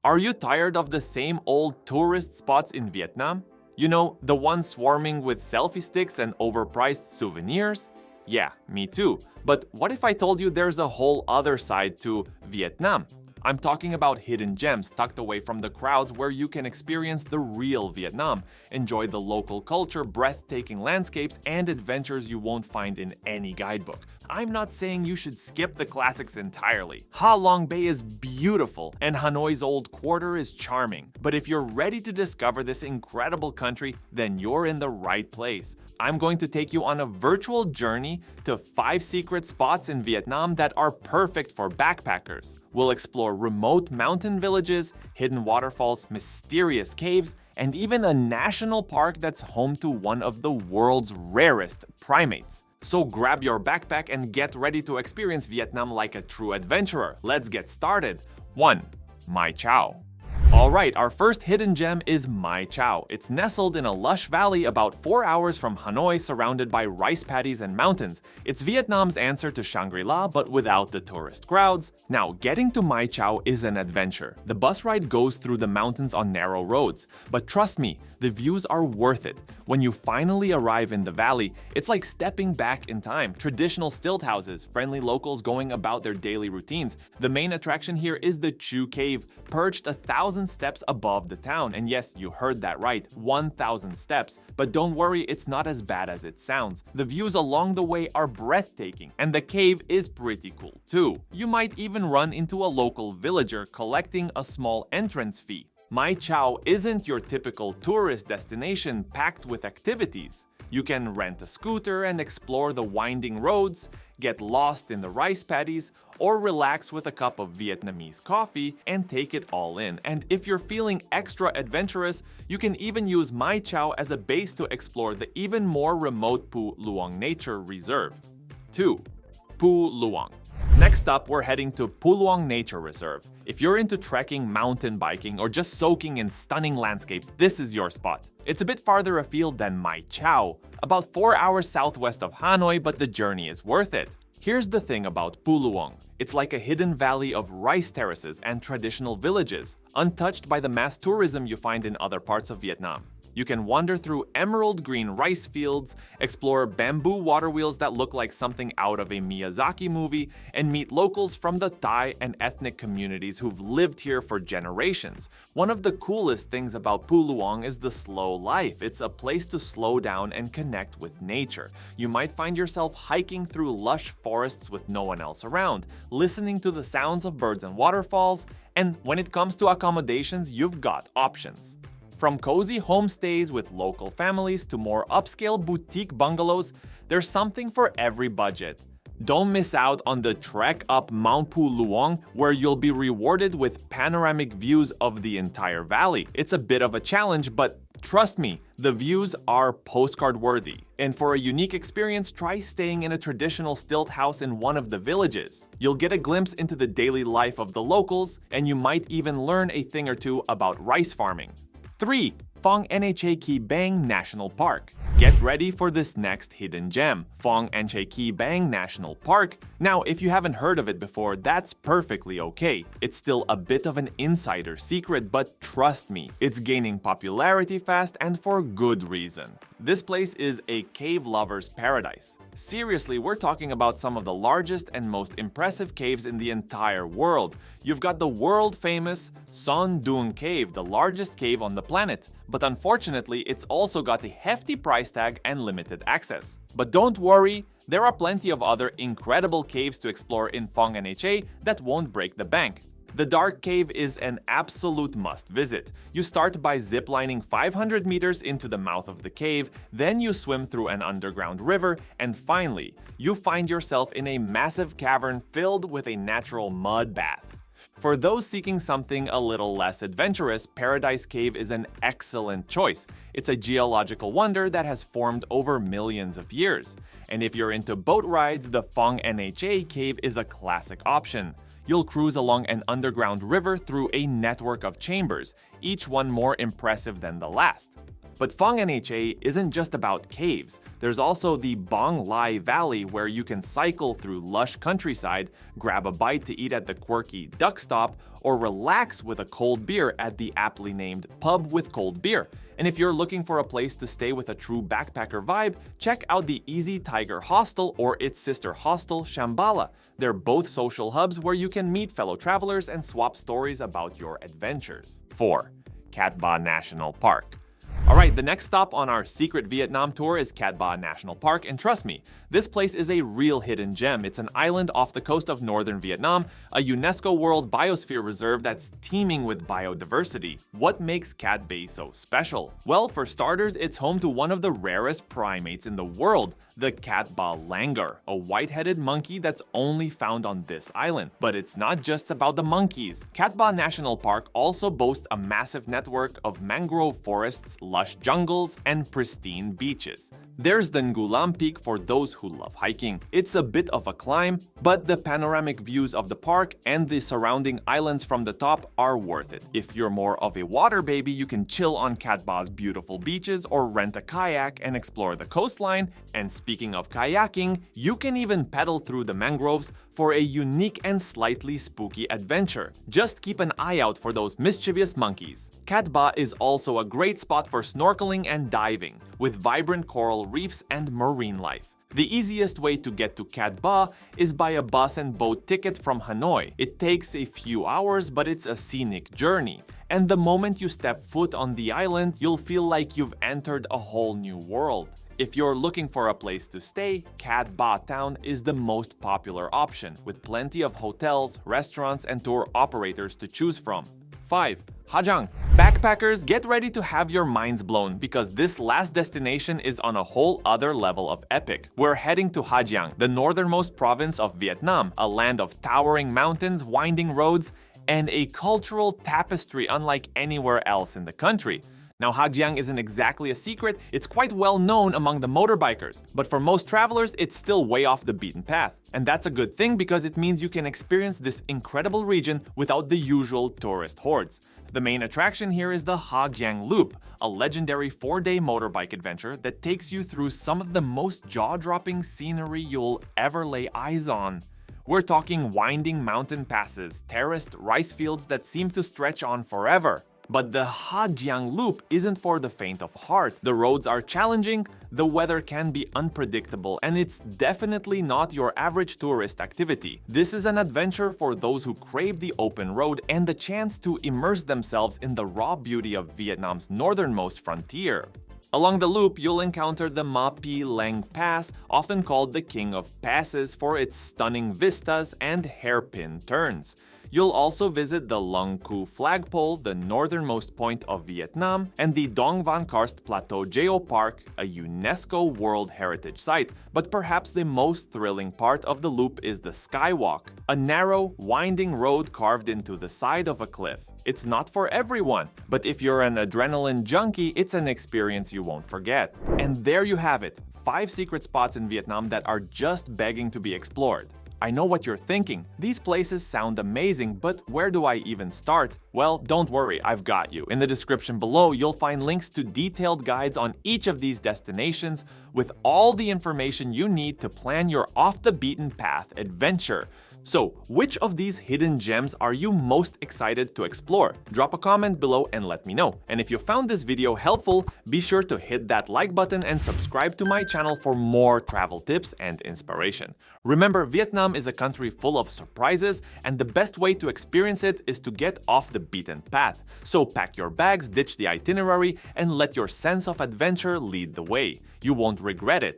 Are you tired of the same old tourist spots in Vietnam? You know, the ones swarming with selfie sticks and overpriced souvenirs? Yeah, me too. But what if I told you there's a whole other side to Vietnam? I'm talking about hidden gems tucked away from the crowds where you can experience the real Vietnam, enjoy the local culture, breathtaking landscapes, and adventures you won't find in any guidebook. I'm not saying you should skip the classics entirely. Ha Long Bay is beautiful, and Hanoi's Old Quarter is charming. But if you're ready to discover this incredible country, then you're in the right place. I'm going to take you on a virtual journey to 5 secret spots in Vietnam that are perfect for backpackers. We'll explore remote mountain villages, hidden waterfalls, mysterious caves, and even a national park that's home to one of the world's rarest primates. So grab your backpack and get ready to experience Vietnam like a true adventurer. Let's get started. 1. Mai Chau. Alright, our first hidden gem is Mai Chau. It's nestled in a lush valley about 4 hours from Hanoi, surrounded by rice paddies and mountains. It's Vietnam's answer to Shangri-La, but without the tourist crowds. Now, getting to Mai Chau is an adventure. The bus ride goes through the mountains on narrow roads. But trust me, the views are worth it. When you finally arrive in the valley, it's like stepping back in time. Traditional stilt houses, friendly locals going about their daily routines. The main attraction here is the Chu Cave, perched 1,000 steps above the town. And yes, you heard that right, 1,000 steps. But don't worry, it's not as bad as it sounds. The views along the way are breathtaking, and the cave is pretty cool too. You might even run into a local villager collecting a small entrance fee. Mai Chau isn't your typical tourist destination packed with activities. You can rent a scooter and explore the winding roads, get lost in the rice paddies, or relax with a cup of Vietnamese coffee and take it all in. And if you're feeling extra adventurous, you can even use Mai Chau as a base to explore the even more remote Pu Luong Nature Reserve. 2. Pu Luong. Next up, we're heading to Pu Luong Nature Reserve. If you're into trekking, mountain biking, or just soaking in stunning landscapes, this is your spot. It's a bit farther afield than Mai Chau, about 4 hours southwest of Hanoi, but the journey is worth it. Here's the thing about Pu Luong. It's like a hidden valley of rice terraces and traditional villages, untouched by the mass tourism you find in other parts of Vietnam. You can wander through emerald green rice fields, explore bamboo water wheels that look like something out of a Miyazaki movie, and meet locals from the Thai and ethnic communities who've lived here for generations. One of the coolest things about Pu Luong is the slow life. It's a place to slow down and connect with nature. You might find yourself hiking through lush forests with no one else around, listening to the sounds of birds and waterfalls, and when it comes to accommodations, you've got options. From cozy homestays with local families to more upscale boutique bungalows, there's something for every budget. Don't miss out on the trek up Mount Pu Luong, where you'll be rewarded with panoramic views of the entire valley. It's a bit of a challenge, but trust me, the views are postcard worthy. And for a unique experience, try staying in a traditional stilt house in one of the villages. You'll get a glimpse into the daily life of the locals, and you might even learn a thing or two about rice farming. 3. Phong Nha Ki Bang National Park. Get ready for this next hidden gem, Phong Nha Ki Bang National Park. Now, if you haven't heard of it before, that's perfectly okay. It's still a bit of an insider secret, but trust me, it's gaining popularity fast and for good reason. This place is a cave lover's paradise. Seriously, we're talking about some of the largest and most impressive caves in the entire world. You've got the world-famous Son Doong Cave, the largest cave on the planet. But unfortunately, it's also got a hefty price tag and limited access. But don't worry, there are plenty of other incredible caves to explore in Phong Nha that won't break the bank. The Dark Cave is an absolute must-visit. You start by ziplining 500 meters into the mouth of the cave, then you swim through an underground river, and finally, you find yourself in a massive cavern filled with a natural mud bath. For those seeking something a little less adventurous, Paradise Cave is an excellent choice. It's a geological wonder that has formed over millions of years. And if you're into boat rides, the Phong Nha Cave is a classic option. You'll cruise along an underground river through a network of chambers, each one more impressive than the last. But Phong Nha isn't just about caves. There's also the Bong Lai Valley, where you can cycle through lush countryside, grab a bite to eat at the quirky duck stop, or relax with a cold beer at the aptly named Pub with Cold Beer. And if you're looking for a place to stay with a true backpacker vibe, check out the Easy Tiger Hostel or its sister hostel, Shambhala. They're both social hubs where you can meet fellow travelers and swap stories about your adventures. 4. Cat Ba National Park. Alright, the next stop on our secret Vietnam tour is Cat Ba National Park, and trust me, this place is a real hidden gem. It's an island off the coast of northern Vietnam, a UNESCO World Biosphere Reserve that's teeming with biodiversity. What makes Cat Ba so special? Well, for starters, it's home to one of the rarest primates in the world, the Cat Ba langur, a white-headed monkey that's only found on this island. But it's not just about the monkeys. Cat Ba National Park also boasts a massive network of mangrove forests, lush jungles, and pristine beaches. There's the Ngulam Peak for those who love hiking. It's a bit of a climb, but the panoramic views of the park and the surrounding islands from the top are worth it. If you're more of a water baby, you can chill on Cat Ba's beautiful beaches or rent a kayak and explore the coastline. And speaking of kayaking, you can even paddle through the mangroves for a unique and slightly spooky adventure. Just keep an eye out for those mischievous monkeys. Cat Ba is also a great spot for snorkeling and diving, with vibrant coral reefs and marine life. The easiest way to get to Cat Ba is by a bus and boat ticket from Hanoi. It takes a few hours, but it's a scenic journey. And the moment you step foot on the island, you'll feel like you've entered a whole new world. If you're looking for a place to stay, Cat Ba Town is the most popular option, with plenty of hotels, restaurants, and tour operators to choose from. 5. Ha Giang. Backpackers, get ready to have your minds blown because this last destination is on a whole other level of epic. We're heading to Ha Giang, the northernmost province of Vietnam, a land of towering mountains, winding roads, and a cultural tapestry unlike anywhere else in the country. Now, Ha Giang isn't exactly a secret, it's quite well known among the motorbikers, but for most travelers, it's still way off the beaten path. And that's a good thing because it means you can experience this incredible region without the usual tourist hordes. The main attraction here is the Ha Giang Loop, a legendary 4-day motorbike adventure that takes you through some of the most jaw-dropping scenery you'll ever lay eyes on. We're talking winding mountain passes, terraced rice fields that seem to stretch on forever. But the Ha Giang Loop isn't for the faint of heart. The roads are challenging, the weather can be unpredictable, and it's definitely not your average tourist activity. This is an adventure for those who crave the open road and the chance to immerse themselves in the raw beauty of Vietnam's northernmost frontier. Along the loop, you'll encounter the Ma Pi Leng Pass, often called the King of Passes for its stunning vistas and hairpin turns. You'll also visit the Long Cu Flagpole, the northernmost point of Vietnam, and the Dong Van Karst Plateau Geopark, a UNESCO World Heritage Site. But perhaps the most thrilling part of the loop is the Skywalk, a narrow, winding road carved into the side of a cliff. It's not for everyone, but if you're an adrenaline junkie, it's an experience you won't forget. And there you have it, 5 secret spots in Vietnam that are just begging to be explored. I know what you're thinking. These places sound amazing, but where do I even start? Well, don't worry, I've got you. In the description below, you'll find links to detailed guides on each of these destinations with all the information you need to plan your off-the-beaten-path adventure. So, which of these hidden gems are you most excited to explore? Drop a comment below and let me know. And if you found this video helpful, be sure to hit that like button and subscribe to my channel for more travel tips and inspiration. Remember, Vietnam is a country full of surprises, and the best way to experience it is to get off the beaten path. So pack your bags, ditch the itinerary, and let your sense of adventure lead the way. You won't regret it.